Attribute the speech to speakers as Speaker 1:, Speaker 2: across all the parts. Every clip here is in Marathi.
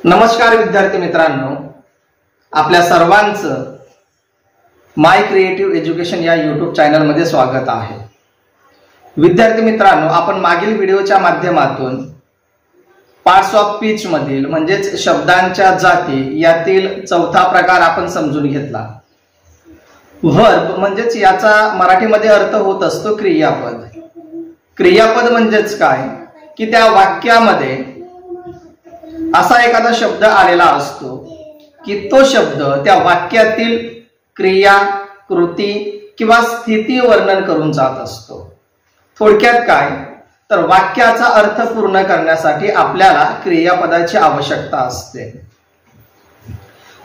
Speaker 1: नमस्कार विद्यार्थी मित्रांनो, आपल्या सर्वांचं माय क्रिएटिव्ह एज्युकेशन या यूट्यूब चॅनल मध्ये स्वागत आहे। विद्यार्थी मित्रांनो, आपण मागील व्हिडिओच्या माध्यमातून पार्ट्स ऑफ स्पीच मधील म्हणजेच शब्दांच्या जाती यातील चौथा प्रकार आपण समजून घेतला। वर्ब म्हणजेच याचा मराठीमध्ये अर्थ होत असतो क्रियापद। क्रियापद म्हणजेच काय की त्या वाक्यामध्ये असा एखादा शब्द आलेला असतो की तो शब्द त्या वाक्यातील क्रिया, कृती किंवा स्थिती वर्णन करून जात असतो। थोडक्यात काय तर वाक्याचा अर्थ पूर्ण करण्यासाठी आपल्याला क्रियापदाची आवश्यकता असते।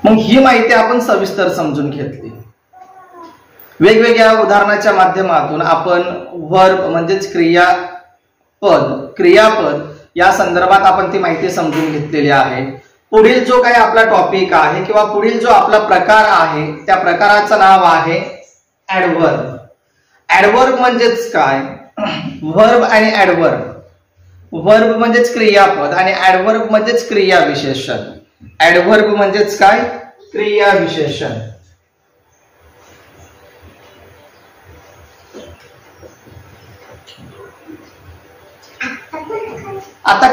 Speaker 1: मग ही माहिती आपण सविस्तर समजून घेतली। वेगवेगळ्या उदाहरणाच्या माध्यमातून आपण वर्ब म्हणजेच क्रियापद या संदर्भात आपण ती माहिती समजून घेतलेली आहे। पुढील जो काही आपला टॉपिक आहे किंवा पुढील जो आपला प्रकार आहे त्या प्रकाराचं नाव आहे ऍडव्हर्ब। ऍडव्हर्ब म्हणजेच काय? वर्ब आणि ऍडव्हर्ब। वर्ब म्हणजेच क्रियापद आणि ऍडव्हर्ब म्हणजेच क्रियाविशेषण। ऍडव्हर्ब म्हणजेच काय? क्रियाविशेषण। आता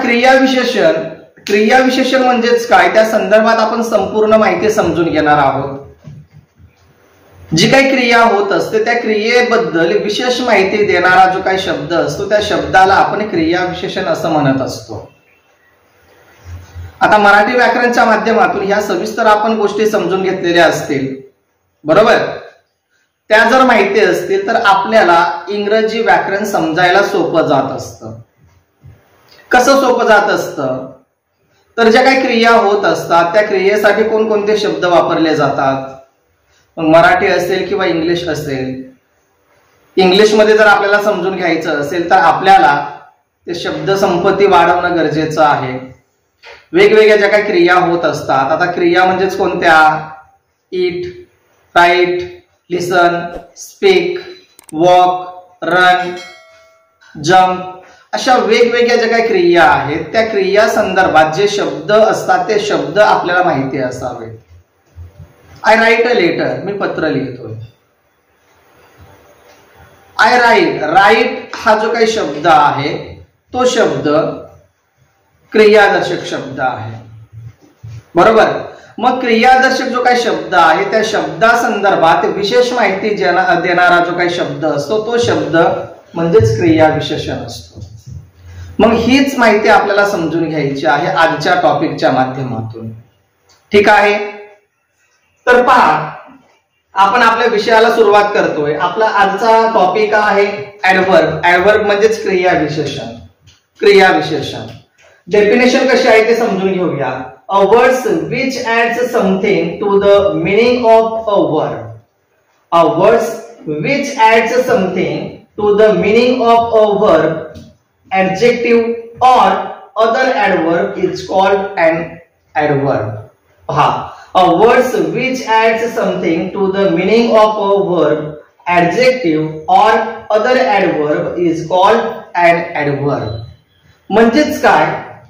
Speaker 1: क्रियाविशेषण म्हणजेच काय त्या संदर्भात आपण संपूर्ण माहिती समजून घेणार आहोत। जी काही क्रिया होत असते त्या क्रियेबद्दल विशेष माहिती देणारा जो काही शब्द असतो त्या शब्दाला आपण क्रियाविशेषण असं म्हणत असतो। आता मराठी व्याकरणच्या माध्यमातून ह्या सविस्तर आपण गोष्टी समजून घेतलेल्या असतील, बरोबर? त्या जर माहिती असतील तर आपल्याला इंग्रजी व्याकरण समजायला सोपं जात असतं। कसं सोपं जात असतं तर ज्या काही क्रिया होत असतात त्या क्रियेसाठी कोणकोणते शब्द वापरले जातात, मग मराठी असेल किंवा इंग्लिश असेल। इंग्लिश मध्ये जर आपल्याला समजून घ्यायचं असेल तर आपल्याला ते शब्द संपत्ती वाढवणं गरजेचं आहे। वेगवेगळ्या ज्या काही क्रिया होत असतात, आता क्रिया म्हणजेच कोणत्या? ईट, राईट, लिसन, स्पीक, वॉक, रन, जम्प, अशा वेगवेगळ्या ज्या काही क्रिया आहेत त्या क्रिया संदर्भात जे शब्द असतात ते शब्द आपल्याला माहिती असावे। आय राईट अ लेटर, मी पत्र लिहितोय। आय राईट हा जो काही शब्द आहे तो शब्द क्रियादर्शक शब्द आहे, बरोबर? मग क्रियादर्शक जो काही शब्द आहे त्या शब्दासंदर्भात विशेष माहिती देणारा जो काही शब्द असतो तो शब्द म्हणजेच क्रियाविशेषण असतो। मग हीच माहिती आपल्याला समजून घ्यायची आहे आजच्या टॉपिकच्या माध्यमातून, ठीक आहे? तर पहा, आपण आपल्या विषयाला सुरुवात करतोय। आपला आजचा टॉपिक आहे ऍडव्हर्ब। ऍडव्हर्ब म्हणजेच क्रियाविशेषण। डेफिनेशन कशी आहे ते समजून घेऊया। A words which adds something to the meaning of a word. A words which adds something to the meaning of a verb, adjective or other adverb is called an adverb. A words which adds something to the meaning of a verb, adjective or other adverb is called an adverb. म्हणजेच काय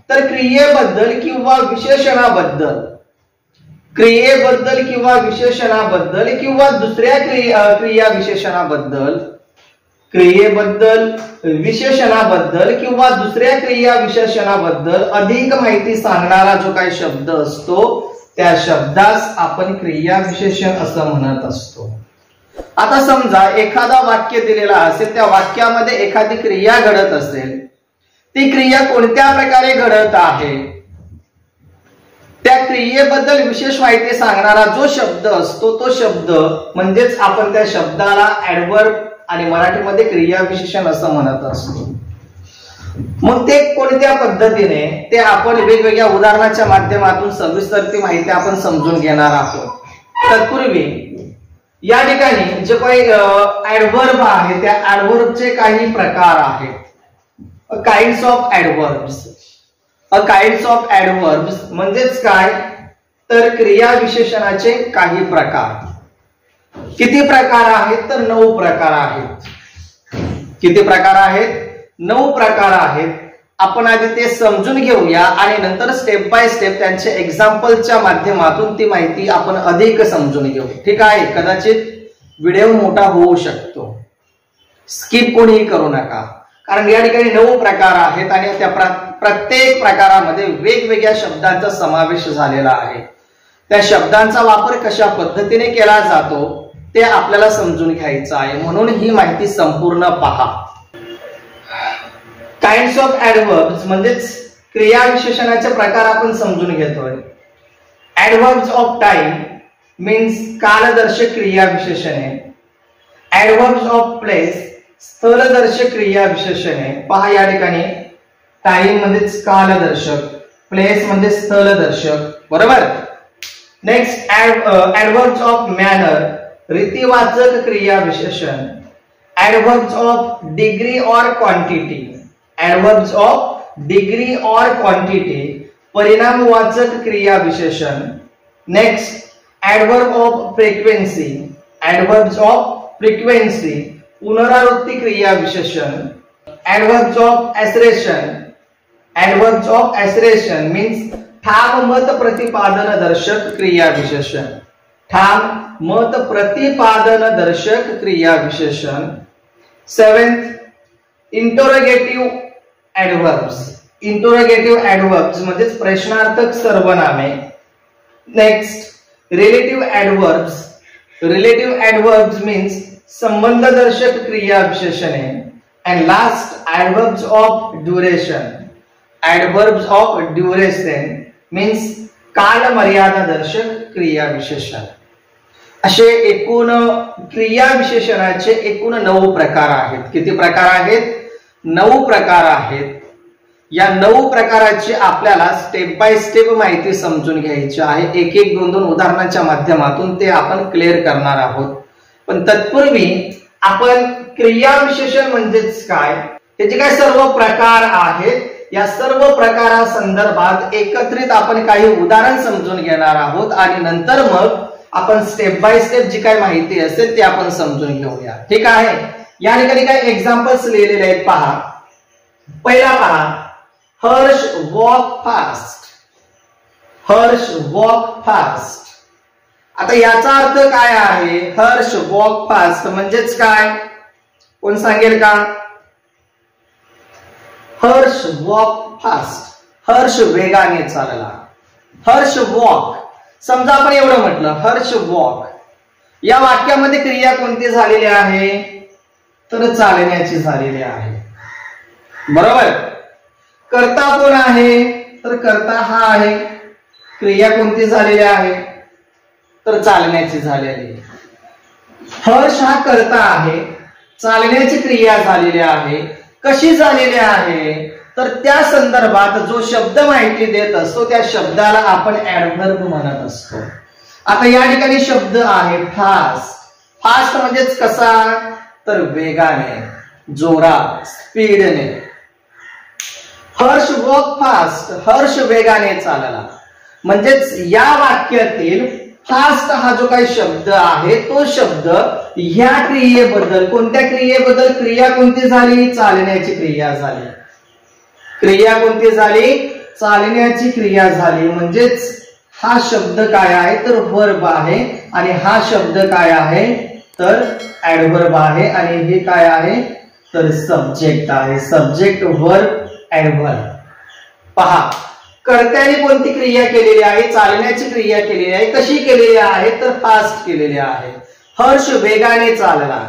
Speaker 1: तर क्रियेबद्दल किंवा विशेषणाबद्दल किंवा दुसऱ्या विशेषणाबद्दल किंवा दुसऱ्या क्रिया विशेषणाबद्दल अधिक माहिती सांगणारा जो काही शब्द असतो त्या शब्दास आपण क्रियाविशेषण असं म्हणत असतो। आता समजा एखादा वाक्य दिलेला असेल, त्या वाक्यामध्ये एखादी क्रिया घडत असेल, ती क्रिया कोणत्या प्रकारे घडत आहे त्या क्रियेबद्दल विशेष माहिती सांगणारा जो शब्द असतो तो शब्द म्हणजेच आपण त्या शब्दाला ऍडव्हर्ब आणि मराठीमध्ये क्रियाविशेषण असं म्हणत असतो। मग ते कोणत्या पद्धतीने ते आपण वेगवेगळ्या उदाहरणाच्या माध्यमातून सविस्तर ती माहिती आपण समजून घेणार आहोत। तत्पूर्वी या ठिकाणी जे काही ऍडव्हर्ब आहे त्या ऍडव्हर्बचे काही प्रकार आहेत। काइंड्स ऑफ ऍडव्हर्ब्स म्हणजेच काय तर क्रियाविशेषणाचे काही प्रकार। किती प्रकार आहेत तर 9 प्रकार आहेत। किती प्रकार आहेत? 9 प्रकार आहेत। आपण आधी ते समजून घेऊया आणि नंतर स्टेप बाय स्टेप त्यांच्या एक्झाम्पलच्या माध्यमातून ती माहिती आपण अधिक समजून घेऊ. ठीक आहे. कदाचित व्हिडिओ मोठा होऊ शकतो, स्किप कोणीही करू नका, कारण या ठिकाणी 9 प्रकार आहेत आणि त्या प्रत्येक प्रकारामध्ये वेगवेगळ्या शब्दांचा समावेश झालेला आहे. त्या शब्दांचा वापर कशा पद्धतीने केला जातो ते आपल्याला समजून घ्यायचं आहे, म्हणून ही माहिती संपूर्ण पहा. काइंड्स ऑफ ऍडव्हर्ब्स म्हणजेच क्रिया विशेषणाचे प्रकार आपण समजून घेतोय. ऍडव्हर्ब्स ऑफ टाइम मीन्स कालदर्शक क्रिया विशेषणे. ऍडव्हर्ब्स ऑफ प्लेस स्थलदर्शक क्रिया विशेषणे. पहा या ठिकाणी टाइम म्हणजेच कालदर्शक, प्लेस म्हणजे स्थलदर्शक, बरोबर. नेक्स्ट ऍडव्हर्ब्स ऑफ मॅनर रीतिवाचक क्रिया विशेषण. ऍडव्हर्ब्स ऑफ डिग्री और क्वांटिटी. ऍडव्हर्ब्स ऑफ डिग्री और क्वांटिटी परिणामवाचक क्रिया विशेषण. Next adverb of frequency. Adverbs of frequency पुनरावृत्ती क्रिया विशेषण. Adverbs of assertion. Adverbs of assertion means ठाम मत प्रतिपादन दर्शक क्रिया विशेषण. ठाम मत प्रतिपादन दर्शक क्रिया विशेषण. 7th interrogative ऍडव्हर्ब्स. इंटरोगेटिव्ह ऍडव्हर्ब्स म्हणजे प्रश्नार्थक सर्वनामे. Next relative adverbs. Relative adverbs means संबंधदर्शक क्रिया विशेषणे. And last adverbs of duration. Adverbs of duration means काल मर्यादा दर्शक क्रिया विशेषण. असे एकूण क्रिया विशेषणाचे एकूण 9 प्रकार आहेत. किती प्रकार आहेत? 9 प्रकार आहेत. या 9 प्रकाराची आपल्याला स्टेप बाय स्टेप माहिती समजून घ्यायची आहे. एक एक 2-2 उदाहरणांच्या माध्यमातून ते आपण क्लिअर करणार आहोत. पण तत्पूर्वी आपण क्रिया विशेषण म्हणजेच काय, त्याचे काय सर्व प्रकार आहेत, या सर्व प्रकारासंदर्भात एकत्रित आपण काही उदाहरण समजून घेणार आहोत आणि नंतर मग आपण स्टेप बाय स्टेप जी काही माहिती असेल ती आपण समजून घेऊया. ठीक आहे. या ठिकाणी काही एक्झाम्पल्स लिहिलेले आहेत. पहा. पहिला पहा, Harsh walk fast. Harsh walk fast. आता याचा अर्थ काय आहे? हर्ष वॉक फास्ट म्हणजेच काय, कोण सांगेल का? हर्ष वॉक फास्ट, हर्ष वेगाने चालला. हर्ष वॉक, समजा आपण एवढं म्हटलं हर्ष वॉक, या वाक्यामध्ये क्रिया कोणती झालेली आहे? तर चालण्याची झालेली आहे, बरोबर. कर्ता कोण आहे? तर कर्ता हा आहे. क्रिया कोणती झालेली आहे? तर चालण्याची झालेली. हर्ष हा कर्ता आहे, चालण्याची क्रिया झालेली आहे. कशी झालेली आहे? तर त्या संदर्भात जो शब्द माहिती देत असतो त्या शब्दाला आपण ऍडव्हर्ब म्हणत असतो. आता या ठिकाणी शब्द आहे फास्ट. फास्ट म्हणजेच कसा? तर वेगाने, जोरात, स्पीडने. हर्ष वॉक फास्ट, हर्ष वेगाने चालला. म्हणजेच या वाक्यातील फास्ट हा जो काही शब्द आहे तो शब्द ह्या क्रियेबद्दल, कोणत्या क्रियेबद्दल? क्रिया कोणती झाली? चालण्याची क्रिया झाली. क्रिया कोणती झाली? चालण्याची क्रिया झाली. म्हणजेच हा शब्द काय आहे? तर वर्ब आहे आणि हा शब्द काय आहे? तर ऍडव्हर्ब आहे आणि हे काय आहे? तर सब्जेक्ट आहे. Subject, verb, adverb. पहा, कर्त्याने कोणती क्रिया केलेली आहे? चालण्याची क्रिया केलेली आहे. कशी केलेली आहे? तर फास्ट केलेली आहे. हर्ष वेगाने चालला.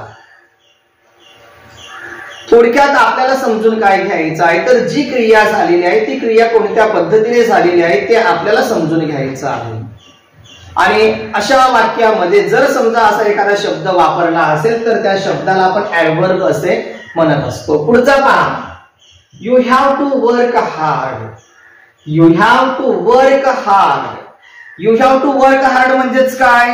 Speaker 1: थोडक्यात आपल्याला समजून काय घ्यायचं आहे? तर जी क्रिया झालेली आहे ती क्रिया कोणत्या पद्धतीने झालेली आहे ते आपल्याला समजून घ्यायचं आहे. आणि अशा वाक्यामध्ये जर समजा असा एखादा शब्द वापरला असेल तर त्या शब्दाला आपण ऍडव्हर्ब असे म्हणत असतो. पुढचा पहा, you have to work hard. You have to work hard. You have to work hard म्हणजेच काय?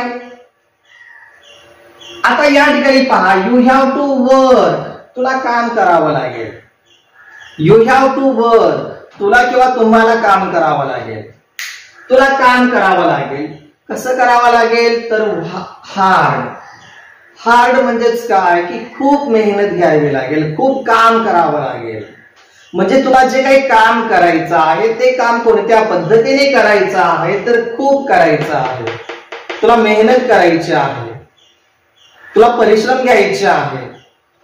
Speaker 1: आता या ठिकाणी पहा, यू हॅव टू वर्क, तुला काम करावं लागेल. यू हॅव टू वर्क, तुला किंवा तुम्हाला काम करावं लागेल. तुला काम करावं लागेल. कसं करावं लागेल? तर हार्ड. हार्ड म्हणजेच काय? की खूप मेहनत घ्यावी लागेल, खूप काम करावं लागेल. म्हणजे तुला जे काही काम करायचं आहे ते काम कोणत्या पद्धतीने करायचं आहे, तर खूप करायचं आहे, तुला मेहनत करायची आहे, तुला परिश्रम घ्यायचे आहे,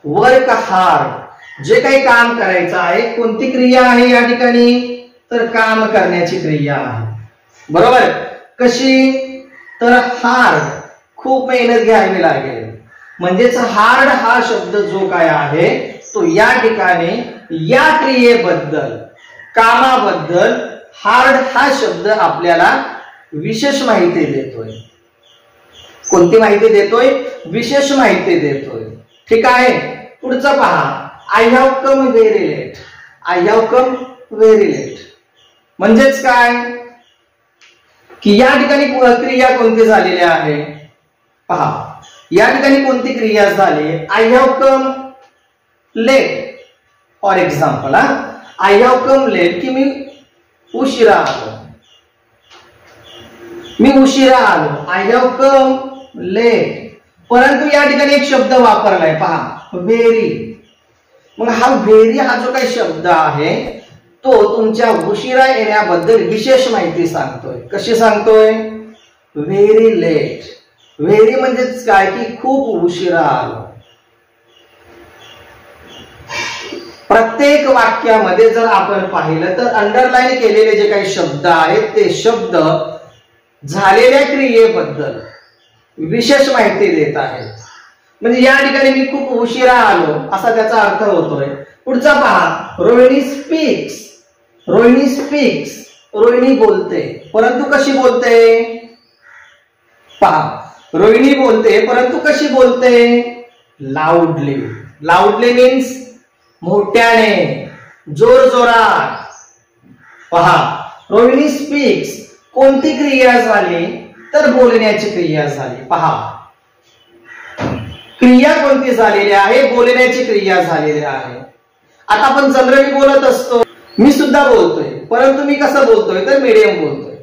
Speaker 1: वर्क हार्ड, जे काही काम करायचं आहे. कोणती क्रिया आहे या ठिकाणी, तर काम करण्याची क्रिया आहे. बरोबर. कशी, तर हार्ड, खूप मेहनत घ्यावी लागेल. म्हणजेच हार्ड हा शब्द जो काय आहे तो या ठिकाणी या क्रियेबद्दल, कामाबद्दल हार्ड हा शब्द आपल्याला विशेष माहिती देतोय. कोणती माहिती देतोय, विशेष माहिती देतोय. ठीक आहे. पुढचं पहा, I have come very late. I have come very late म्हणजेच काय की या ठिकाणी क्रिया कोणती झालेली आहे, पहा या ठिकाणी कोणती क्रिया झाली, I have come late. For example, I have come late की मी उशिरा आलो, मी उशिरा आलो, आय हॅव कम लेट. परंतु या ठिकाणी एक शब्द वापरलाय, पहा, व्हेरी. मग हा व्हेरी हा जो काही शब्द आहे तो तुमच्या उशिरा येण्याबद्दल विशेष माहिती सांगतोय. कशी सांगतोय, व्हेरी लेट. व्हेरी म्हणजेच काय की खूप उशिरा आलो. प्रत्येक वाक्यामध्ये जर आपण पाहिलं तर अंडरलाईन केलेले जे काही शब्द आहेत ते शब्द झालेल्या क्रियेबद्दल विशेष माहिती देत आहेत. म्हणजे या ठिकाणी मी खूप उशिरा आलो असा त्याचा अर्थ होतोय. पुढचा पहा, रोहिणी स्पीक्स. रोहिणी स्पीक्स, रोहिणी बोलते, परंतु कशी बोलते, पहा रोहिणी बोलते परंतु कशी बोलते, लाऊडली. लाऊडली मीन्स मोठ्याने, जोर जोरात. पहा, रोहिणी स्पीक्स, कोणती क्रिया झाली, तर बोलण्याची क्रिया झाली. पहा क्रिया कोणती झालेली आहे, बोलण्याची क्रिया झालेली आहे. आता आपण जनरली बोलत असतो, मी सुद्धा बोलतोय, परंतु मी कसं बोलतोय, तर मीडियम बोलतोय.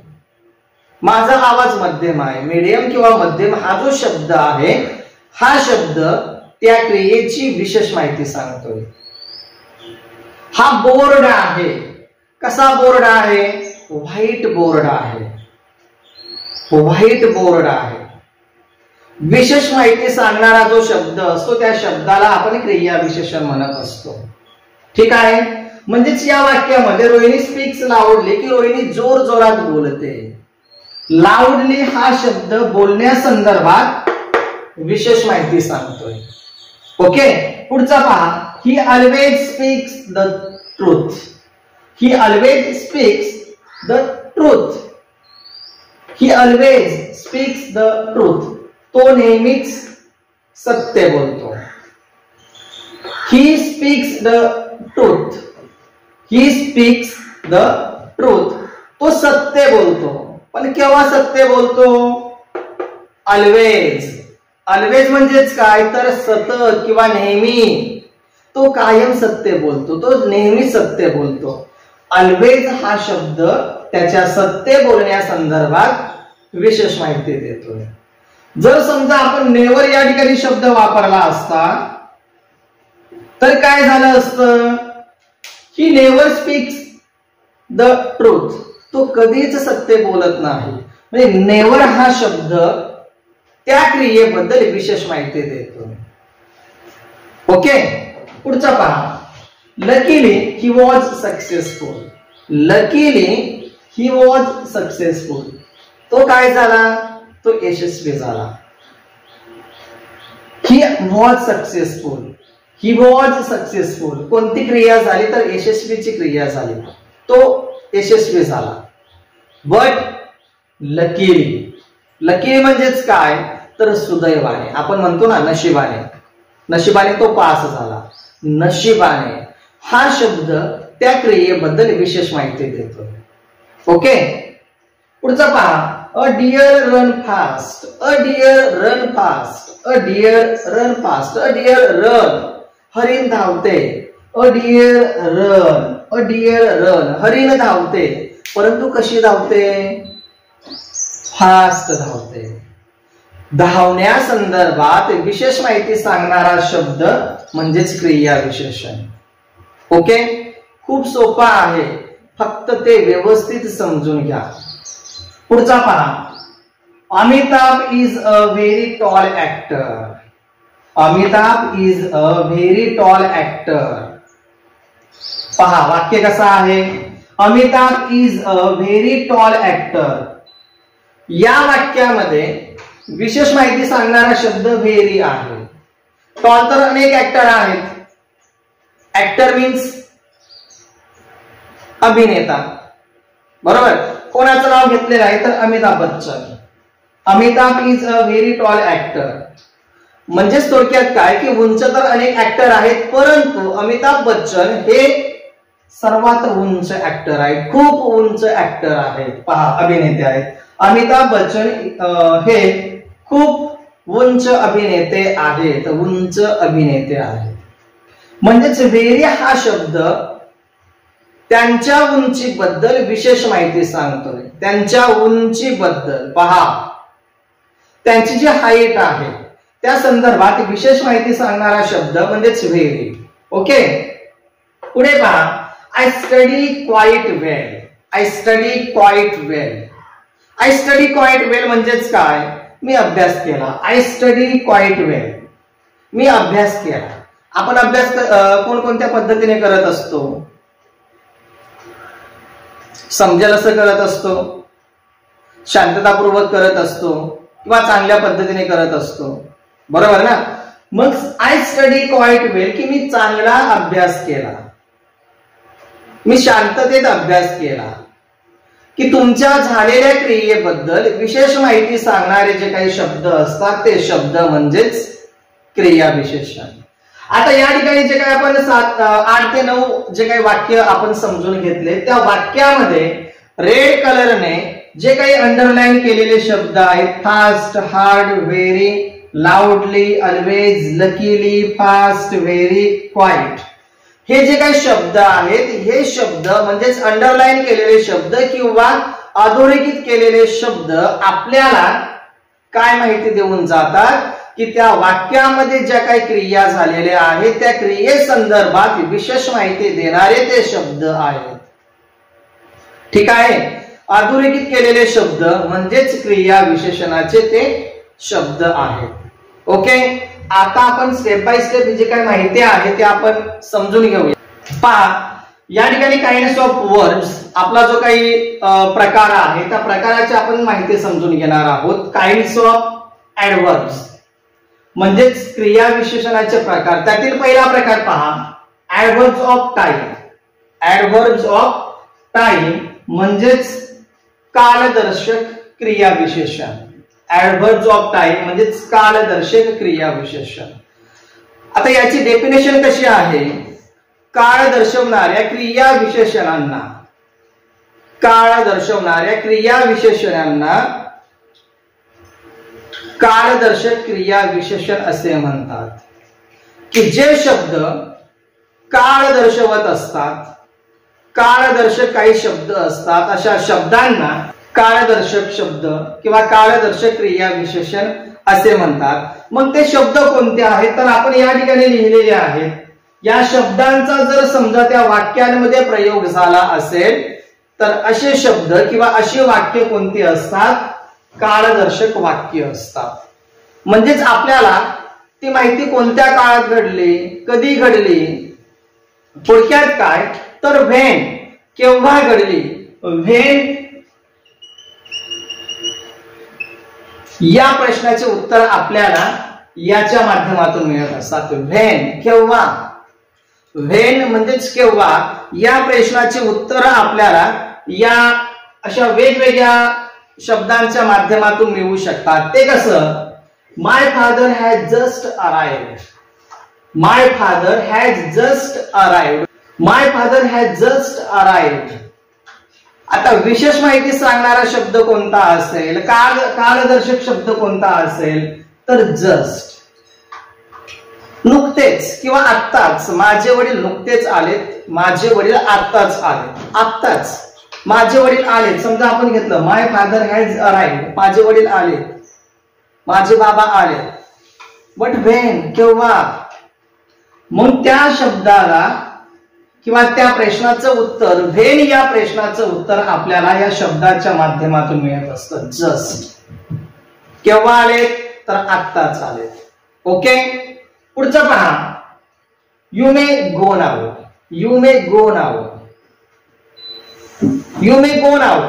Speaker 1: माझा आवाज मध्यम आहे. मीडियम किंवा मध्यम हा जो शब्द आहे हा शब्द त्या क्रियेची विशेष माहिती सांगतोय. हा बोर्ड आहे. कसा बोर्ड आहे, व्हाईट बोर्ड आहे. व्हाईट बोर्ड आहे. विशेष माहिती सांगणारा जो शब्द असतो त्या शब्दाला आपण क्रिया विशेषण म्हणत असतो. ठीक आहे. म्हणजेच या वाक्यामध्ये रोहिणी स्पीक्स लाऊडली की रोहिणी जोर जोरात बोलते. लाऊडली हा शब्द बोलण्यासंदर्भात विशेष माहिती सांगतोय. ओके. पुढचा पहा, ही always speaks the truth. He always speaks the truth. He always speaks the truth. तो नेहमीच सत्य बोलतो. He speaks the truth. He speaks the truth. तो सत्य बोलतो. पण केव्हा सत्य बोलतो, ऑलवेज. ऑलवेज म्हणजेच काय, तर सतत किंवा नेहमी. तो कायम सत्य बोलतो, तो नेहमी सत्य बोलतो. ऑलवेज हा शब्द त्याच्या सत्य बोलण्यासंदर्भात विशेष माहिती देतोय. जर समजा आपण नेवर या ठिकाणी शब्द वापरला असता तर काय झालं असतं, he never speaks the truth. तो कधीच सत्य बोलत नाही. म्हणजे नेवर हा शब्द त्या क्रियेबद्दल विशेष माहिती देतो. ओके. पुढचा पहा, luckily he was successful. Luckily he was successful. तो काय झाला, तो यशस्वी झाला. He was successful. He was successful. कोणती क्रिया झाली, तर यशस्वीची क्रिया झाली. तो यशस्वी झाला. But luckily. लकीली म्हणजेच काय, तर सुदैवाने. आपण म्हणतो ना नशिबाने. नशिबाने तो पास झाला. नशिबाने हा शब्द त्या क्रियेबद्दल विशेष माहिती देतो. ओके. पुढचा पहा, अ डिअर रन फास्ट. अ डिअर रन फास्ट. अ डिअर रन फास्ट. अ डिअर रन, हरिण धावते. अ डिअर रन. अ डिअर रन, हरिण धावते. परंतु कशी धावते, फास्ट धावते. धावण्यासंदर्भात विशेष माहिती सांगणारा शब्द म्हणजेच क्रिया विशेषण. ओके. खूप सोपा आहे, फक्त ते व्यवस्थित समजून घ्या. पुढचा पहा. Amitabh is a very tall actor. Amitabh is a very tall actor. पहा वाक्य कसं आहे. Amitabh is a very tall actor. या वाक्यामध्ये विशेष माहिती सांगणारा शब्द व्हेरी आहे. टॉल तर अनेक ऍक्टर आहेत. ऍक्टर मीन्स अभिनेता, बरोबर. कोणाचं नाव घेतलेलं आहे तर Amitabh Bachchan. Amitabh is a very tall actor. म्हणजेच थोडक्यात काय की उंच तर अनेक ऍक्टर आहेत, परंतु अमिताभ बच्चन हे सर्वात उंच ऍक्टर आहेत, खूप उंच ऍक्टर आहेत. पहा अभिनेते आहेत. अमिताभ बच्चन हे खूप उंच अभिनेते आहेत, उंच अभिनेते आहेत. म्हणजेच व्हेरी हा शब्द त्यांच्या उंचीबद्दल विशेष माहिती सांगतोय. त्यांच्या उंचीबद्दल पहा, त्यांची जी हाईट आहे त्या संदर्भात विशेष माहिती सांगणारा शब्द म्हणजेच व्हेरी. ओके. पुढे पहा. I study quite well. I study quite well. I study quite well म्हणजेच काय, मी अभ्यास केला. आय स्टडी क्वाइट वेल, मी अभ्यास केला. आपण अभ्यास कोणकोणत्या पद्धतीने करत असतो, समजेल असं करत असतो, शांततापूर्वक करत असतो किंवा चांगल्या पद्धतीने करत असतो, बरोबर ना. मग आय स्टडी क्वाइट वेल की मी चांगला अभ्यास केला, मी शांततेत अभ्यास केला. की तुमच्या झालेल्या क्रियेबद्दल विशेष माहिती सांगणारे जे काही शब्द असतात ते शब्द म्हणजेच क्रियाविशेषण. आता या ठिकाणी जे काही आपण 8 ते 9 जे काही वाक्य आपण समजून घेतले, त्या वाक्यामध्ये रेड कलरने जे काही अंडरलाईन केलेले शब्द आहेत, fast, hard, very, लाऊडली, always, luckily, fast, very, quite, हे जे काही शब्द आहेत हे शब्द म्हणजेच अंडरलाईन केलेले शब्द किंवा अधोरेखित केलेले शब्द आपल्याला काय माहिती देऊन जातात की त्या वाक्यामध्ये ज्या काही क्रिया झालेल्या आहेत त्या क्रियेसंदर्भात विशेष माहिती देणारे ते शब्द आहेत. ठीक आहे. अधोरेखित केलेले शब्द म्हणजेच क्रिया विशेषणाचे ते शब्द आहेत. ओके. आता आपण स्टेप बाय स्टेप जे काही माहिती आहे ते आपण समजून घेऊया. पहा या ठिकाणी काइंड्स ऑफ वर्ड्स आपला जो काही प्रकार आहे त्या प्रकाराची आपण माहिती समजून घेणार आहोत. काइंड्स ऑफ ऍडव्हर्ब्स म्हणजेच क्रिया विशेषणाचे प्रकार. त्यातील पहिला प्रकार पहा, ऍडव्हर्ब्स ऑफ टाइम. ऍडव्हर्ब्स ऑफ टाइम म्हणजेच कालदर्शक क्रिया विशेषण. ऍडव्हर्ब्स ऑफ टाइम म्हणजेच कालदर्शक क्रिया विशेषण. आता याची डेफिनेशन कशी आहे, काळ दर्शवणाऱ्या क्रिया विशेषणांना, काळ दर्शवणाऱ्या क्रिया विशेषणांना कालदर्शक क्रिया विशेषण असे म्हणतात. की जे शब्द काळ दर्शवत असतात, काळदर्शक काही शब्द असतात, अशा शब्दांना काळदर्शक शब्द किंवा काळदर्शक क्रिया विशेषण असे म्हणतात. मग ते शब्द कोणते आहेत तर आपण या ठिकाणी लिहिलेले आहेत. या शब्दांचा जर समजा त्या वाक्यांमध्ये प्रयोग झाला असेल तर असे शब्द किंवा अशी वाक्य कोणती असतात, काळदर्शक वाक्य असतात. म्हणजेच आपल्याला ती माहिती कोणत्या काळात घडली, कधी घडली, थोडक्यात काय तर व्हेन, केव्हा घडली. व्हेन या प्रश्नाचे उत्तर आपल्याला याच्या माध्यमातून मिळत असतात. व्हेन केव्हा, व्हेन म्हणजेच केव्हा, या प्रश्नाची उत्तर आपल्याला या अशा वेगवेगळ्या शब्दांच्या माध्यमातून मिळू शकतात. ते कसं, my father has just arrived. My father has just arrived. My father has just arrived. आता विशेष माहिती सांगणारा शब्द कोणता असेल, कालदर्शक शब्द कोणता असेल तर जस्ट. नुकतेच किंवा आत्ताच, माझे वडील नुकतेच आलेत, माझे वडील आत्ताच आलेत, आत्ताच माझे वडील आलेत. समजा आपण घेतलं माय फादर हॅज अराइव्ड, माझे वडील आलेत, माझे बाबा आलेत. बट व्हेन केव्हा, मग त्या शब्दाला किंवा त्या प्रश्नाचं उत्तर, व्हेन या प्रश्नाचं उत्तर आपल्याला या शब्दाच्या माध्यमातून मिळत असतं. जस्ट केव्हा आले तर आत्ताच आले. ओके, पुढचं पहा. You may go now. You may go now. You may go now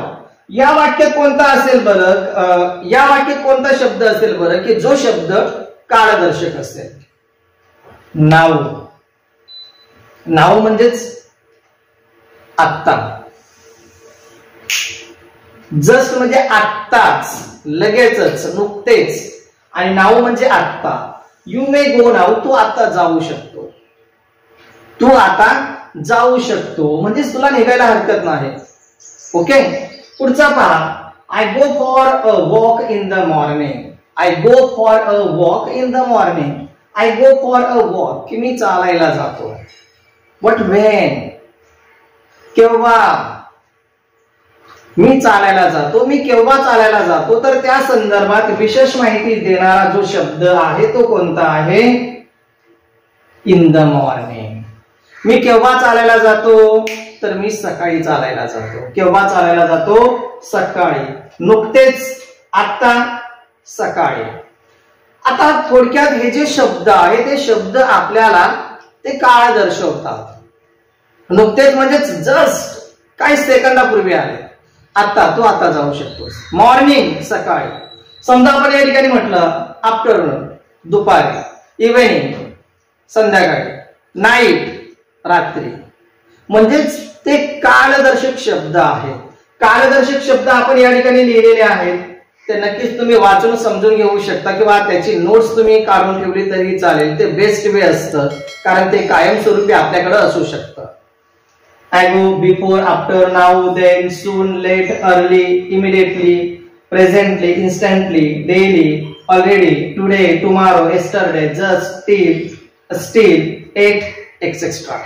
Speaker 1: या वाक्यात कोणता असेल बरं? या वाक्यात कोणता शब्द असेल बरं की जो शब्द काळदर्शक असेल? नाउ. नाउ म्हणजेच आत्ता. जस्ट म्हणजे आत्ताच, लगेचच, नुकतेच. आणि नाउ म्हणजे आत्ता. यू मे गो नाउ, तू आता जाऊ शकतो. तू आता जाऊ शकतो म्हणजेच तुला निघायला हरकत नाही. ओके, पुढचा पहा. I go for a walk in the morning. I go for a walk in the morning. I go for a walk की मी चालायला जातो. बट व्हेन, केव्हा मी चालायला जातो, मी केव्हा चालायला जातो, तर त्या संदर्भात विशेष माहिती देणारा जो शब्द आहे तो कोणता आहे? In the morning. मी केव्हा चालायला जातो तर मी सकाळी चालायला जातो. केव्हा चालायला जातो? सकाळी. नुकतेच, आता, सकाळी. आता थोडक्यात हे जे शब्द आहे ते शब्द आपल्याला ते काळ दर्शवतात. नुकतेच म्हणजेच जस्ट काही सेकंदापूर्वी आले. आता, तू आता जाऊ शकतोस. मॉर्निंग, सकाळी. समजा आपण या ठिकाणी म्हटलं आफ्टरनून, दुपारी. इव्हनिंग, संध्याकाळी. नाईट, रात्री. म्हणजेच ते कालदर्शक शब्द आहेत. कालदर्शक शब्द आपण या ठिकाणी लिहिलेले आहेत. ते नक्कीच तुम्ही वाचून समजून घेऊ शकता किंवा त्याची नोट्स तुम्ही काढून ठेवली तरी चालेल. ते बेस्ट वे असतं कारण ते कायमस्वरूपी आपल्याकडे असू शकतं. I go, before, after, now, then, soon, late, early, immediately, presently, instantly, daily, already, today, tomorrow, yesterday, just, still, at, etcetera.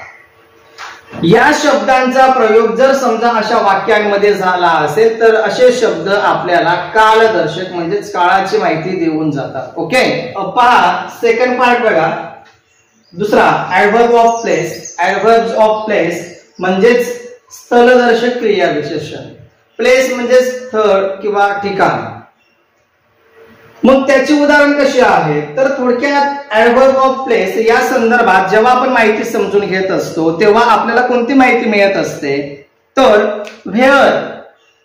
Speaker 1: या शब्दांचा प्रयोग जर समजा अशा वाक्यांमध्ये झाला असेल तर असे शब्द आपल्याला कालदर्शक म्हणजेच काळाची माहिती देऊन जातात. ओके, पहा सेकंड पार्ट बघा. दुसरा adverb of place. Adverb of place म्हणजेच स्थलदर्शक क्रिया विशेषण. प्लेस म्हणजे स्थळ किंवा ठिकाण. मग त्याची उदाहरण कशी आहे तर थोडक्यात ऍडव्हर्ब ऑफ प्लेस या संदर्भात जेव्हा आपण माहिती समजून घेत असतो तेव्हा आपल्याला कोणती माहिती मिळत असते तर व्हेअर.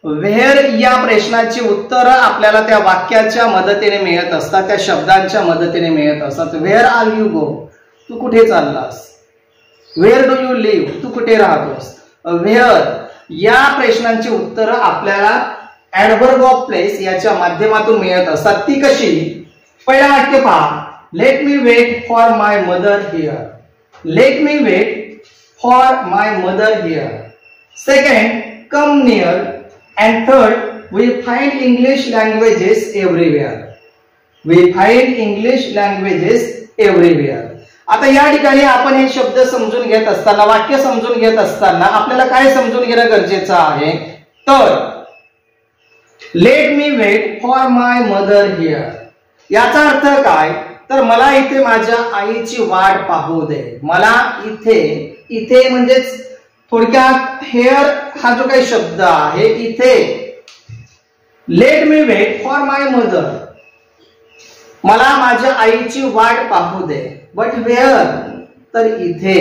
Speaker 1: व्हेअर या प्रश्नाची उत्तर आपल्याला त्या वाक्याच्या मदतीने मिळत असतात, त्या शब्दांच्या मदतीने मिळत असतात. व्हेअर आर यू गो, तू कुठे चाललास. व्हेअर डू यू लिव्ह, तू कुठे राहतोस. व्हेअर या प्रश्नांची उत्तर आपल्याला ऍडव्हर्ब ऑफ प्लेस याच्या माध्यमातून मिळत असतात. ती कशी? पहिला वाक्य पहा. Let me wait for my mother here. Let me wait for my mother here. Second, come near. And third, we find English languages everywhere. We find English languages everywhere. आता या ठिकाणी आपण हे शब्द समजून घेत असताना, वाक्य समजून घेत असताना आपल्याला काय समजून घेणं गरजेचं आहे तर let me wait for my mother here याचा अर्थ काय तर मला इथे माझ्या आईची वाट पाहू दे. मला इथे, इथे म्हणजेच थोडक्यात हेअर हा जो काही शब्द आहे इथे. Let me wait for my mother, मला माझ्या आईची वाट पाहू दे. बट वेअर तर इथे.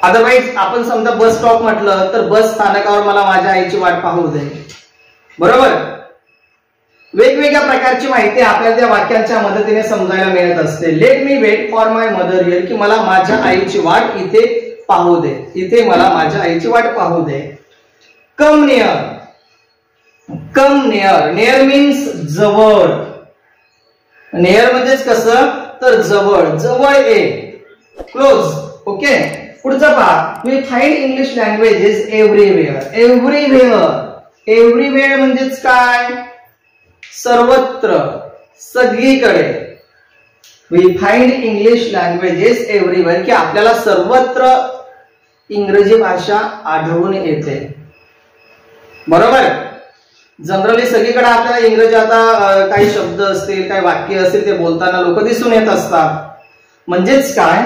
Speaker 1: अदरवाईज आपण समजा बस स्टॉप म्हटलं तर बस स्थानकावर मला माझ्या आईची वाट पाहू दे. बरोबर. वेगवेगळ्या प्रकारची माहिती आपल्याला त्या वाक्यांच्या मदतीने समजायला मिळत असते. Let me wait for my mother here की मला माझ्या आईची वाट इथे पाहू दे. इथे मला माझ्या आईची वाट पाहू दे. Come near. Come near. Near means जवळ. नियर म्हणजेच कसं तर जवळ, जवळ ये, क्लोज. ओके, पुढचं पहा. We find English languages everywhere. Everywhere. Everywhere म्हणजेच काय सर्वत्र, सगळीकडे. We find English languages everywhere की आपल्याला सर्वत्र इंग्रजी भाषा आढळून येते. बरोबर. जनरली सगळीकडे आपल्याला इंग्रजी आता काही शब्द असतील, काही वाक्य असतील ते बोलताना लोक दिसून येत असतात. म्हणजेच काय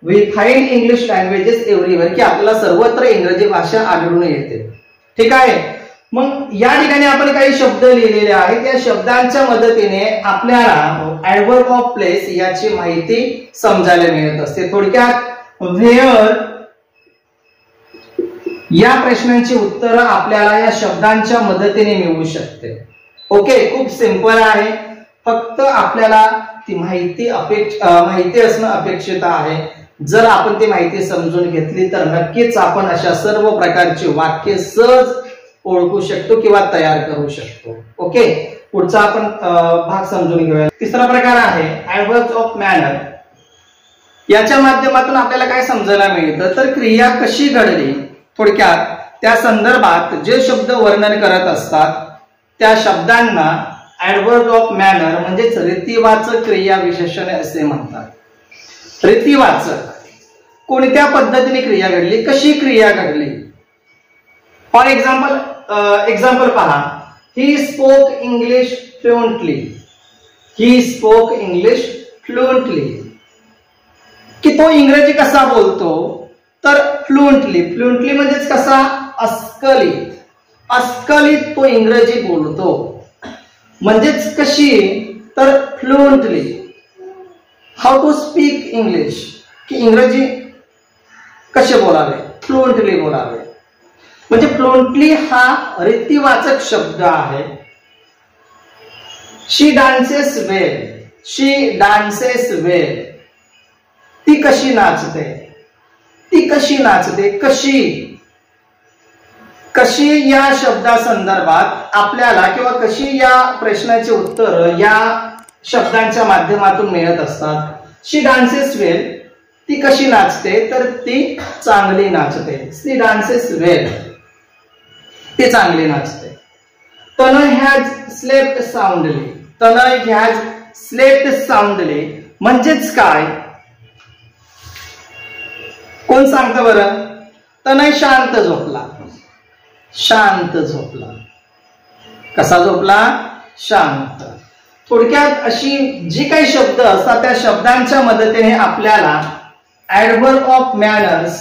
Speaker 1: we find English languages everywhere, की आपल्याला सर्वत्र इंग्रजी भाषा आढळून येते. ठीक आहे. मग या ठिकाणी आपण काही शब्द लिहिलेले आहेत. या शब्दांच्या मदतीने आपल्याला ऍडव्हर्ब ऑफ प्लेस याची माहिती समजायला मिळत असते. थोडक्यात व्हेअर या प्रश्नांची उत्तरं आपल्याला या शब्दांच्या मदतीने मिळू शकते. ओके, खूप सिंपल आहे. फक्त आपल्याला ती माहिती असणं अपेक्षित आहे. जर आपण ती माहिती समजून घेतली तर नक्कीच आपण अशा सर्व प्रकारची वाक्य सहज ओळखू शकतो किंवा तयार करू शकतो. ओके, पुढचा आपण भाग समजून घेऊया. तिसरा प्रकार आहे ऍडव्हर्ब्स ऑफ मॅनर. याच्या माध्यमातून आपल्याला काय समजायला मिळतं तर क्रिया कशी घडली, थोडक्यात त्या संदर्भात जे शब्द वर्णन करत असतात त्या शब्दांना ऍडव्हर्ब ऑफ मॅनर म्हणजेच रीतिवाचक क्रिया विशेषण असे म्हणतात. रीतिवाचक, कोणत्या पद्धतीने क्रिया घडली, कशी क्रिया घडली. फॉर एक्झाम्पल पहा. He spoke English fluently. He spoke English fluently, की तो इंग्रजी कसा बोलतो तर फ्लुएंटली. फ्लुएंटली म्हणजेच कसा, अस्खलित. अस्खलित तो इंग्रजी बोलतो. म्हणजेच कशी तर fluently. How to speak English, की इंग्रजी कसे बोलावे, फ्लुएंटली बोलावे. म्हणजे फ्लुएंटली हा रीतिवाचक शब्द आहे. शी डान्सेस वेल. शी डान्सेस वेल, ती कशी नाचते. ती कशी नाचते, कशी. कशी या शब्दा संदर्भात आपल्याला किंवा कशी या प्रश्नाचे उत्तर या शब्दांच्या माध्यमातून मिळत असतात. शी डान्सेस वेल, ती कशी नाचते तर ती चांगली नाचते. शी डान्सेस वेल, ती चांगली नाचते. तनय has slept साऊंडली. Tanay has slept साऊंडली म्हणजेच काय, कोण सांगतं बरं. तनय शांत झोपला. शांत झोपला. कसा झोपला, शांत. थोडक्यात अशी जी काही शब्द असतात त्या शब्दांच्या मदतीने आपल्याला ऍडव्हर्ब ऑफ मॅनर्स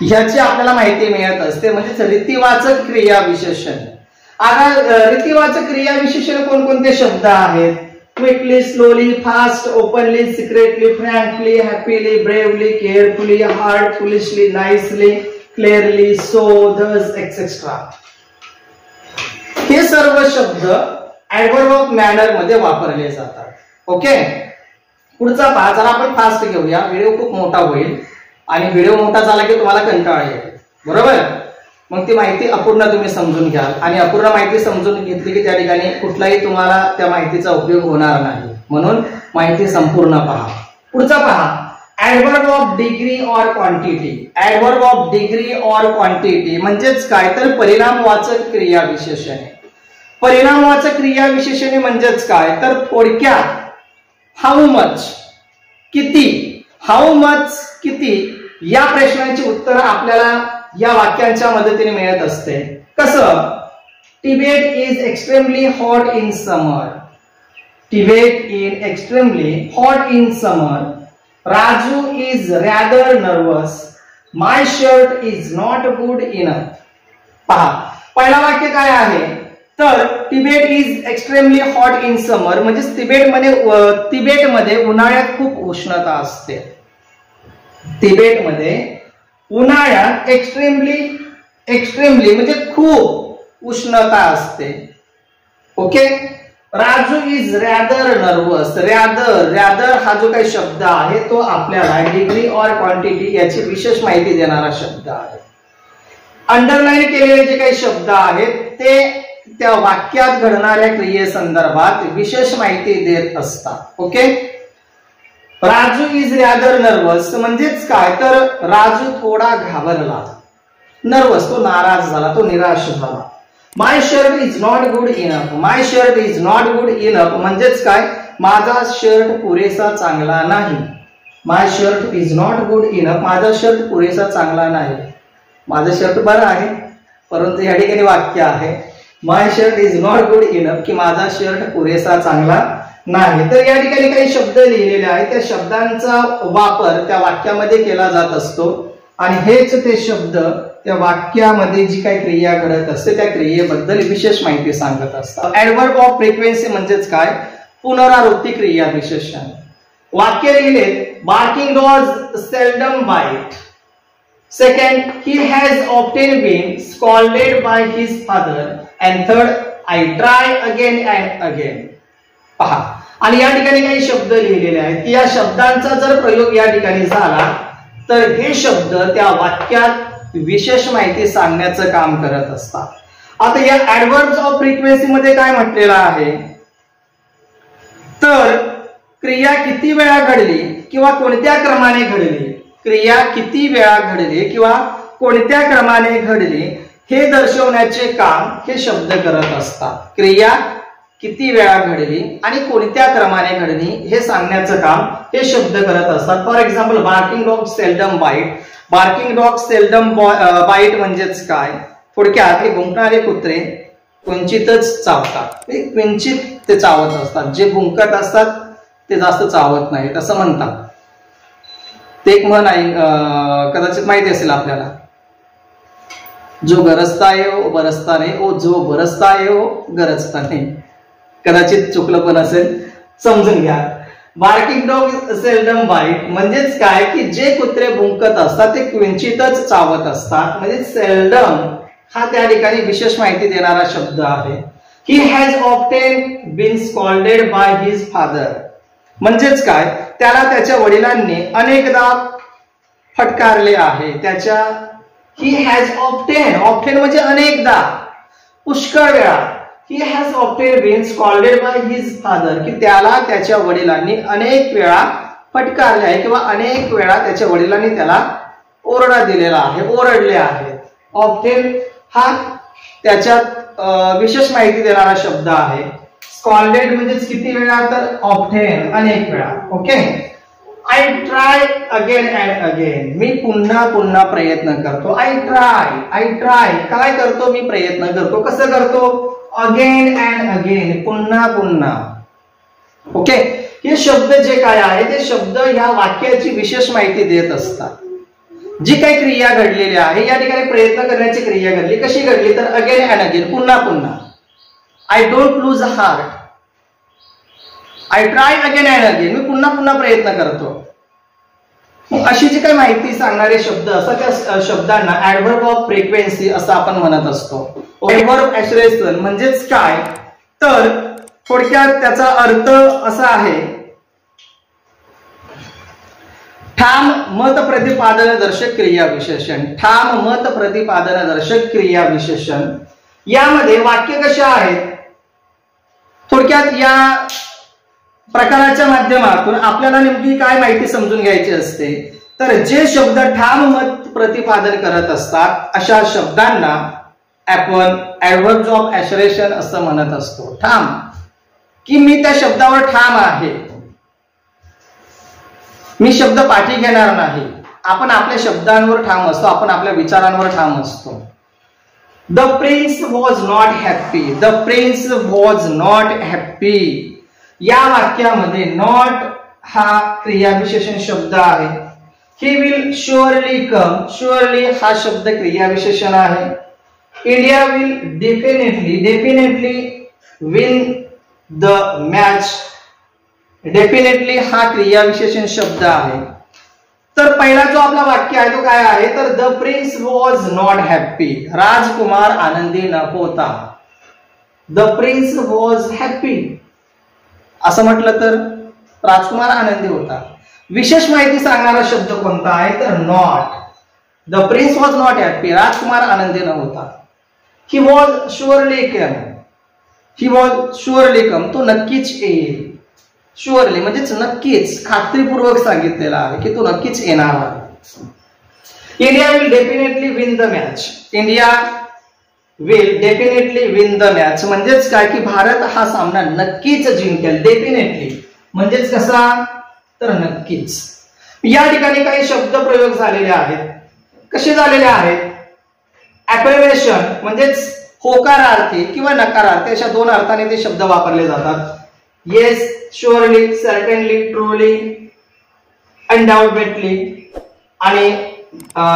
Speaker 1: ह्याची आपल्याला माहिती मिळत असते. म्हणजे रीतिवाचक क्रिया विशेषण. आता रीतिवाचक क्रिया विशेषण कोणकोणते शब्द आहेत. Quickly, slowly, fast, openly, secretly, frankly, happily, bravely, carefully, hard, foolishly, nicely, clearly, so, thus, etcetera. हे सर्व शब्द ऍडव्हर्ब ऑफ मॅनर मध्ये वापरले जातात. ओके, पुढचा पहा. जरा आपण फास्ट घेऊया, व्हिडिओ खूप मोठा होईल आणि व्हिडिओ मोठा झाला की तुम्हाला कंटाळा येईल. बरोबर. मग ती माहिती अपूर्ण तुम्ही समजून घ्याल आणि अपूर्ण माहिती समजून घेतली की त्या ठिकाणी कुठलाही तुम्हाला त्या माहितीचा उपयोग होणार नाही. म्हणून माहिती संपूर्ण पहा. पुढचा पहा. Adverb of degree or quantity. Adverb of degree or quantity म्हणजेच काय तर परिणामवाचक क्रिया विशेषणे. परिणामवाचक क्रिया विशेषणे म्हणजेच काय तर थोडक्यात हाऊ मच, किती. हाऊ मच, किती या प्रश्नांची उत्तर आपल्याला या वाक्यांच्या मदतीने मिळत असते. कसं. Tibet is extremely hot in summer. Tibet is extremely hot in summer. Raju is rather nervous. My shirt is not good enough. पहा, पहिला वाक्य काय आहे तर Tibet is extremely hot in summer म्हणजे तिबेटमध्ये उन्हाळ्यात खूप उष्णता असते. तिबेटमध्ये उन्हाळ्यात एक्स्ट्रीमली म्हणजे खूप उष्णता असते. Okay. Raju is rather nervous. Rather हा जो काही शब्द आहे तो आपल्याला डिग्री ऑर क्वांटिटी याची विशेष माहिती देणारा शब्द आहे. अंडरलाईन केलेले जे काही शब्द आहेत ते त्या वाक्यात घडणाऱ्या क्रियेसंदर्भात विशेष माहिती देत असतात. Okay. Raju is rather nervous म्हणजेच काय तर राजू थोडा घाबरला. नर्वस, तो नाराज झाला, तो निराश झाला. My shirt is not good enough. My shirt is not good enough म्हणजेच काय माझा शर्ट पुरेसा चांगला नाही. My shirt is not good enough माझा शर्ट पुरेसा चांगला नाही. माझं शर्ट बरं आहे परंतु या ठिकाणी वाक्य आहे my shirt is not good enough की माझा शर्ट पुरेसा चांगला नाही. तर या ठिकाणी काही शब्द लिहिलेले आहेत, त्या शब्दांचा वापर त्या वाक्यामध्ये केला जात असतो आणि हेच ते शब्द त्या वाक्यामध्ये जी काही क्रिया घडत असते त्या क्रियेबद्दल विशेष माहिती सांगत असतात. ऍडव्हर्ब ऑफ फ्रिक्वेन्सी म्हणजेच काय? पुनरावृत्ती क्रिया विशेषण. वाक्य लिहिले, barking dogs seldom bite. Second, he has often been scolded by his father. And third, I try again and again. पहा, आणि या ठिकाणी काही शब्द लिहिलेले आहेत. या शब्दांचा जर प्रयोग या ठिकाणी झाला तर हे शब्द त्या वाक्यात विशेष माहिती सांगण्याचं काम करत असतात. आता या ऍडव्हर्ब्स ऑफ फ्रिक्वेन्सी मध्ये काय म्हटलेलं आहे? तर क्रिया किती वेळा घडली किंवा कोणत्या क्रमाने घडली, क्रिया किती वेळा घडली किंवा कोणत्या क्रमाने घडली हे दर्शवण्याचे काम हे शब्द करत असतात. क्रिया किती वेळा घडली आणि कोणत्या क्रमाने घडली हे सांगण्याचं काम हे शब्द करत असतात. For example, barking dog seldom bite. Barking dog seldom bite म्हणजेच काय? थोडक्यात हे भुंकणारे कुत्रे क्वचितच चावतात. क्वचित ते चावत असतात, जे भुंकत असतात ते जास्त चावत नाहीत असं म्हणतात. ते एक म्हण आहे, कदाचित माहिती असेल आपल्याला, जो गरजता है वो बरसता नाही, ओ जो बरसता है वो गरजता नाही. कदाचित चुकलं पण असेल, समजून घ्या. बार्किंग डॉग सेल्डम बाईट म्हणजेच काय की जे कुत्रे भुंकत असतात ते क्वचितच चावत असतात. म्हणजे सेल्डम हा त्या ठिकाणी विशेष माहिती देणारा शब्द आहे. He has often been scolded by his father म्हणजेच काय? त्याला त्याच्या वडिलांनी अनेकदा फटकारले आहे. त्याच्या ही हॅज ऑफ्टेन, ऑफ्टेन म्हणजे अनेकदा, पुष्कळ वेळा. He has often been scolded by his father की त्याला त्याच्या वडिलांनी अनेक वेळा फटकारले आहे किंवा अनेक वेळा त्याच्या वडिलांनी त्याला ओरडा दिलेला आहे, ओरडले आहेत. ऑफ्टेन हा त्याच्यात विशेष माहिती देणारा शब्द आहे. स्कॉल्डेड म्हणजेच किती वेळा? तर ऑफ्टेन, अनेक वेळा. Okay. I try again and again. मी पुन्हा पुन्हा प्रयत्न करतो. आय ट्राय काय करतो? मी प्रयत्न करतो. कसं करतो? अगेन अँड अगेन, पुन्हा पुन्हा. ओके. हे शब्द जे काय आहे ते शब्द ह्या वाक्याची विशेष माहिती देत असतात. जी काही क्रिया घडलेली आहे या ठिकाणी प्रयत्न करण्याची क्रिया घडली. कशी घडली? तर अगेन अँड अगेन, पुन्हा पुन्हा. I don't lose heart. I try again and again, मी पुन्हा पुन्हा प्रयत्न करतो. अशी जी काही माहिती सांगणारे शब्द असतात त्या शब्दांना ऍडव्हर्ब ऑफ फ्रिक्वेन्सी असं आपण म्हणत असतो. ऍडव्हर्ब ऍक्सलेरेशन म्हणजेच काय? तर थोडक्यात त्याचा अर्थ असा आहे, ठाम मत प्रतिपादन दर्शक क्रिया विशेषण. ठाम मत प्रतिपादन दर्शक क्रिया विशेषण. यामध्ये वाक्य कशा आहेत? थोडक्यात या प्रकाराच्या माध्यमातून आपल्याला नेमकी काय माहिती समजून घ्यायची असते? तर जे शब्द ठाम मत प्रतिपादन करत असतात अशा शब्दांना आपण ऍडव्हर्ब्स ऑफ ऍसरेशन असं म्हणत असतो. ठाम की मी त्या शब्दावर ठाम आहे, मी शब्द पाठी घेणार नाही. आपण आपल्या शब्दांवर ठाम असतो, आपण आपल्या विचारांवर ठाम असतो. The prince was not happy. The prince was not happy. या वाक्यामध्ये नॉट हा क्रियाविशेषण शब्द आहे. He will surely come. Surely हा शब्द क्रियाविशेषण आहे. India will definitely win the match. Definitely हा क्रियाविशेषण शब्द आहे. तर पहिला जो आपला वाक्य आहे तो काय आहे? तर the prince was not happy. राजकुमार आनंदी न होता. द प्रिन्स वॉज हॅप्पी असं म्हटलं तर राजकुमार आनंदी होता. विशेष माहिती सांगणारा शब्द कोणता आहे? तर not. The prince was not happy. राजकुमार आनंदी न होता. He was surely come. He was surely come. तो नक्कीच येईल. शुअरली म्हणजेच नक्कीच, खात्रीपूर्वक सांगितलेला आहे की तो नक्कीच येणार आहे. India will definitely win the match. India will definitely win the match म्हणजेच काय की भारत हा सामना नक्कीच जिंकेल. डेफिनेटली म्हणजेच कसा? तर नक्कीच. या ठिकाणी काही शब्द प्रयोग झालेले आहेत. कसे झालेले आहेत? अफर्मेशन म्हणजेच होकारार्थी किंवा नकारार्थी अशा दोन अर्थाने ते शब्द वापरले जातात. Yes, surely, certainly, truly, undoubtedly. आणि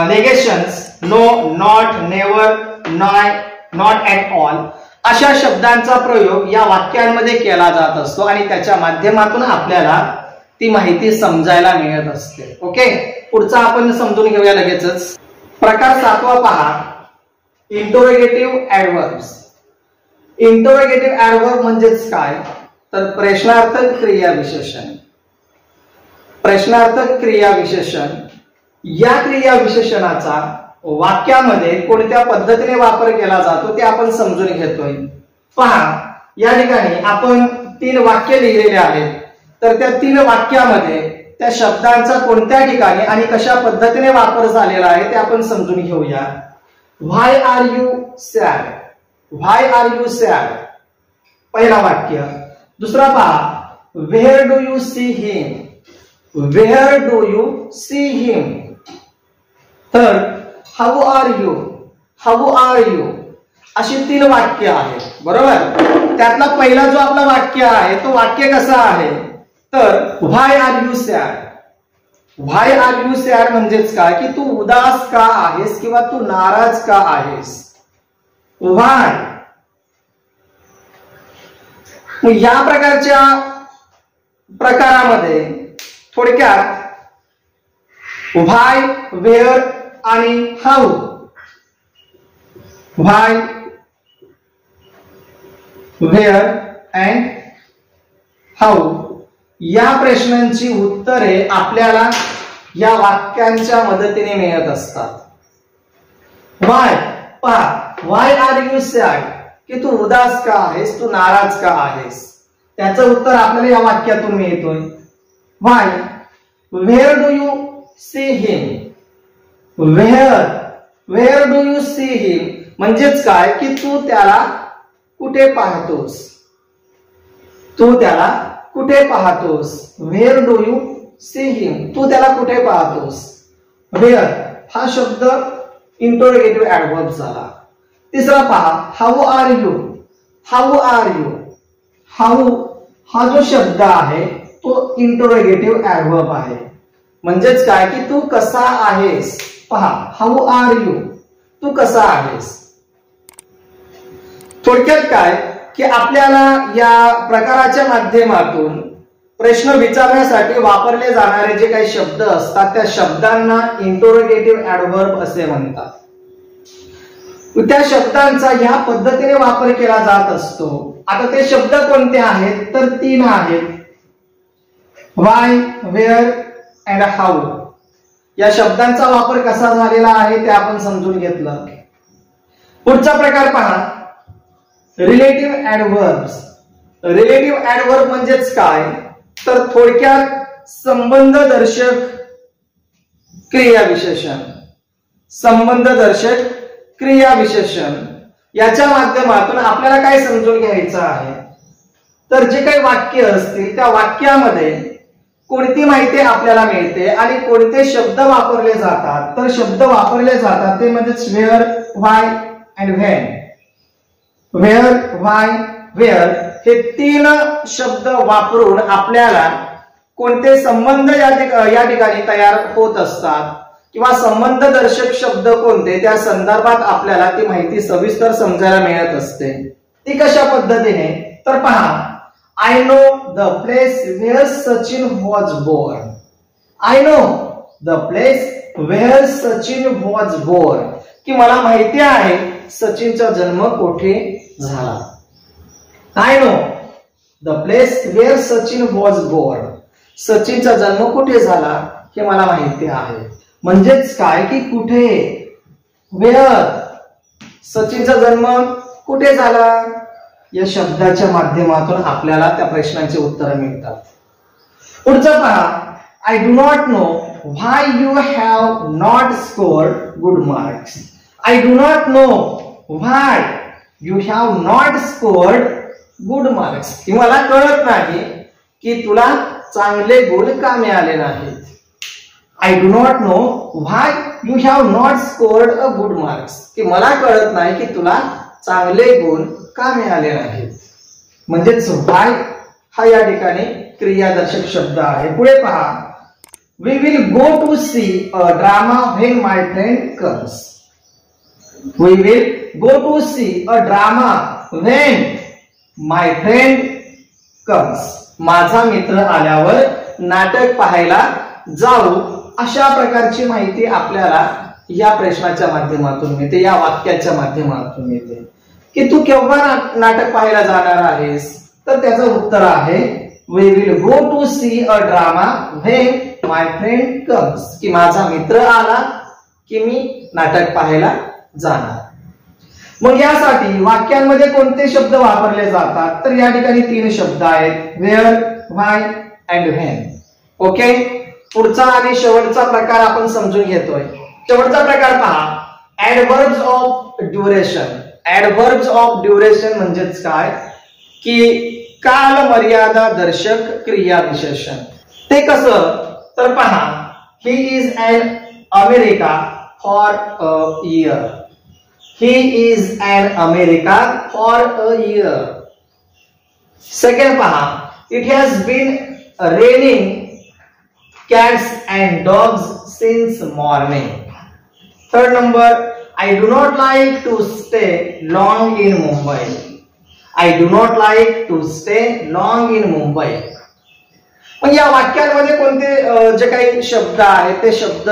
Speaker 1: नेगेशन्स नो, नॉट, नेव्हर, नाय, नॉट ऍट ऑल अशा शब्दांचा प्रयोग या वाक्यांमध्ये केला जात असतो आणि त्याच्या माध्यमातून आपल्याला ती माहिती समजायला मिळत असते. ओके, पुढचा आपण समजून घेऊया लगेचच. प्रकार 7वा पहा, इंटरोगेटिव्ह ऍडव्हर्ब्स. इंटरोगेटिव्ह ऍडव्हर्ब म्हणजेच काय तर प्रश्नार्थक क्रियाविशेषण. प्रश्नार्थक क्रियाविशेषण या क्रियाविशेषणाचा वाक्यामध्ये कोणत्या पद्धतीने वापर केला जातो ते आपण समजून घेतोय. पहा, या ठिकाणी आपण 3 वाक्य लिहिलेले आहेत. तर त्या 3 वाक्यामध्ये त्या शब्दांचा कोणत्या ठिकाणी आणि कशा पद्धतीने वापर झालेला आहे ते आपण समजून घेऊया. Why are you sad. Why are you sad पहिला वाक्य. दुसरा पहा, where do you see him. Where do you see him. तर how are you. How are you अशी 3 वाक्य आहेत. बरोबर, त्यातला पहिला जो आपला वाक्य आहे तो वाक्य कसा आहे तर why are you sad. Why are you sad म्हणजेच काय की तू उदास का आहेस किंवा तू नाराज का आहेस. व्हाय. या प्रकारच्या प्रकारामध्ये थोडक्यात व्हाय, वेअर आणि how. Why, where and how या प्रश्नांची उत्तरे आपल्याला या वाक्यांच्या मदतीने मिळत असतात. व्हाय, पहा, व्हाय आर यू सॅड की तू उदास का आहेस, तू नाराज का आहेस, त्याचं उत्तर आपल्याला या वाक्यातून मिळतोय. Why. Where do you see him. Where do you see him म्हणजेच काय की तू त्याला कुठे पाहतोस. तू त्याला कुठे पाहतोस. Where do you see him तू त्याला कुठे पाहतोस. व्हेअर हा शब्द इंटरोगेटिव्ह ऍडव्हर्ब झाला. तिसरा पहा, how are you. How are you. How हा जो शब्द आहे तो इंटरोगेटिव्ह ऍडव्हर्ब आहे. म्हणजेच काय की तू कसा आहेस. पहा, हाऊ आर यू तू कसा आहेस. थोडक्यात काय की आपल्याला या प्रकाराच्या माध्यमातून प्रश्न विचारण्यासाठी वापरले जाणारे जे काही शब्द असतात त्या शब्दांना इंटरोगेटिव्ह ऍडव्हर्ब असे म्हणतात. त्या शब्दांचा ह्या पद्धतीने वापर केला जात असतो. आता ते शब्द कोणते आहेत तर 3 आहेत. व्हाय, वेअर अँड हाऊ या शब्दांचा वापर कसा झालेला आहे ते आपण समजून घेतलं. पुढचा प्रकार पहा, रिलेटिव्ह ऍडव्हर्ब्स. रिलेटिव्ह ऍडव्हर्ब म्हणजेच काय तर थोडक्यात संबंधदर्शक क्रियाविशेषण. संबंधदर्शक क्रियाविशेषण याच्या माध्यमातून आपल्याला काय समजून घ्यायचं आहे तर जे काही वाक्य असतील त्या वाक्यामध्ये कोणती माहिती आपल्याला मिळते आणि कोणते शब्द वापरले जातात. तर शब्द वापरले जातात ते म्हणजे where, why and when. Where, why, where हे 3 शब्द वापरून आपल्याला कोणते संबंध या ठिकाणी तयार होत असतात किंवा संबंधदर्शक शब्द कोणते त्या संदर्भात आपल्याला ती माहिती सविस्तर समजायला मिळत असते. ती कशा पद्धतीने तर पहा, I know the place where Sachin was born. I know the place where Sachin was born. की मला माहिती आहे सचिनचा जन्म कोठे झाला. I know the place where Sachin was born. सचिनचा जन्म कुठे झाला हे मला माहिती आहे. म्हणजेच काय की कुठे. Where सचिनचा जन्म कुठे झाला या शब्दाच्या माध्यमातून आपल्याला त्या प्रश्नांची उत्तरे मिळतात. पुढचं पहा, I do not know why you have not scored good marks. I do not know why you have not scored good marks. की मला कळत नाही की तुला चांगले गुण का मिळाले नाहीत. I do not know why you have not scored a good marks. की मला कळत नाही की तुला चांगले गुण का मिळाले नाहीत. म्हणजेच व्हाय हा या ठिकाणी क्रियादर्शक शब्द आहे. पुढे पहा, we will go to see a drama when my friend comes. We will go to see a drama when my friend comes. माझा मित्र आल्यावर नाटक पाहायला जाऊ. अशा प्रकारची माहिती आपल्याला या प्रश्नाच्या माध्यमातून मिळते, या वाक्याच्या माध्यमातून मिळते की तू केव्हा नाटक पाहायला जाणार आहेस. तर त्याचं उत्तर आहे we will go to see a drama when my friend comes, की माझा मित्र आला की मी नाटक पाहायला जाणार. मग यासाठी वाक्यांमध्ये कोणते शब्द वापरले जातात, तर या ठिकाणी 3 शब्द आहेत, where, why and when. Okay, पुढचा आणि शेवटचा प्रकार आपण समजून घेतोय. शेवटचा प्रकार पहा, ऍडव्हर्ब्स of duration. Adverbs of duration म्हणजेच काय, की काल मर्यादा दर्शक क्रियाविशेषण. ते कसं, तर पहा, he is an America for a year. He is an America for a year. Second पहा, it has been raining cats and dogs since morning. Third number, I do not like to stay long in Mumbai. I do not like to stay long in Mumbai. मग या वाक्यांमध्ये कोणते जे काही शब्द आहेत ते शब्द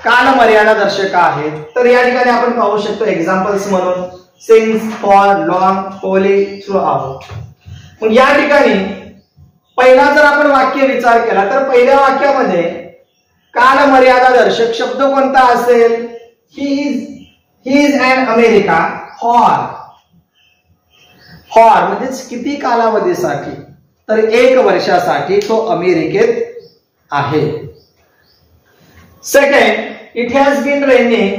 Speaker 1: कालमर्यादा दर्शक आहेत. तर या ठिकाणी आपण पाहू शकतो एक्झाम्पल्स म्हणून since, for, long, wholly, throughout. मग या ठिकाणी पहिला जर आपण वाक्य विचार केला तर पहिल्या वाक्यामध्ये कालमर्यादा दर्शक शब्द कोणता असेल, he is an America for म्हणजे किती कालावधीसाठी, तर 1 वर्षासाठी तो अमेरिकेत आहे. Second, it has been raining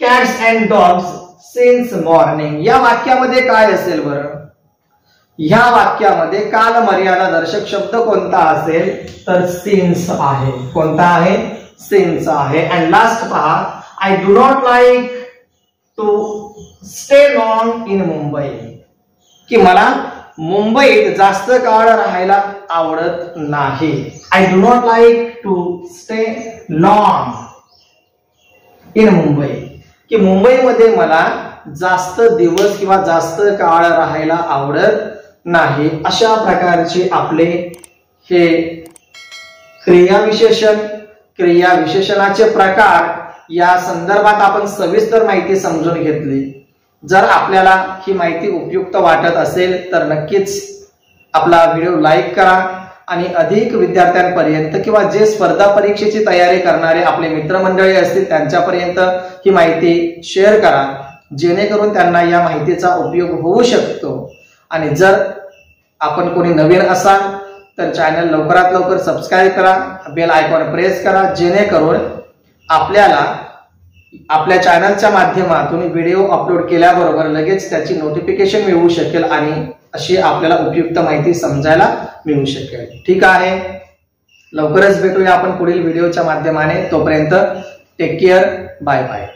Speaker 1: cats and dogs since morning. या वाक्यामध्ये काय असेल बरं, ह्या वाक्यामध्ये कालमर्यादा दर्शक शब्द कोणता असेल, तर सिन्स आहे. कोणता आहे, सिन्स आहे. अँड लास्ट पहा, I do not like to stay long in Mumbai, की मला मुंबईत जास्त काळ राहायला आवडत नाही. I do not like to stay long in Mumbai, की मुंबईमध्ये मला जास्त दिवस किंवा जास्त काळ राहायला आवडत नाही. अशा प्रकारचे आपले हे क्रियाविशेषणाचे प्रकार या संदर्भात आपण सविस्तर माहिती समजून घेतली. जर आपल्याला ही माहिती उपयुक्त वाटत असेल तर नक्कीच आपला व्हिडिओ लाईक करा आणि अधिक विद्यार्थ्यांपर्यंत किंवा जे स्पर्धा परीक्षेची तयारी करणारे आपले मित्रमंडळी असतील त्यांच्यापर्यंत ही माहिती शेअर करा, जेणेकरून त्यांना या माहितीचा उपयोग होऊ शकतो. आणि जर आपण कोणी नवीन असाल तर चॅनल लवकरात लवकर सबस्क्राईब करा, बेल आयकॉन प्रेस करा, जेणेकरून आपल्याला आपल्या चॅनलच्या माध्यमातून व्हिडिओ अपलोड केल्याबरोबर लगेच त्याची नोटिफिकेशन मिळू शकेल आणि अशी आपल्याला उपयुक्त माहिती समजायला मिळू शकेल. ठीक आहे, लवकरच भेटूया आपण पुढील व्हिडिओच्या माध्यमाने. तोपर्यंत टेक केअर, बाय बाय.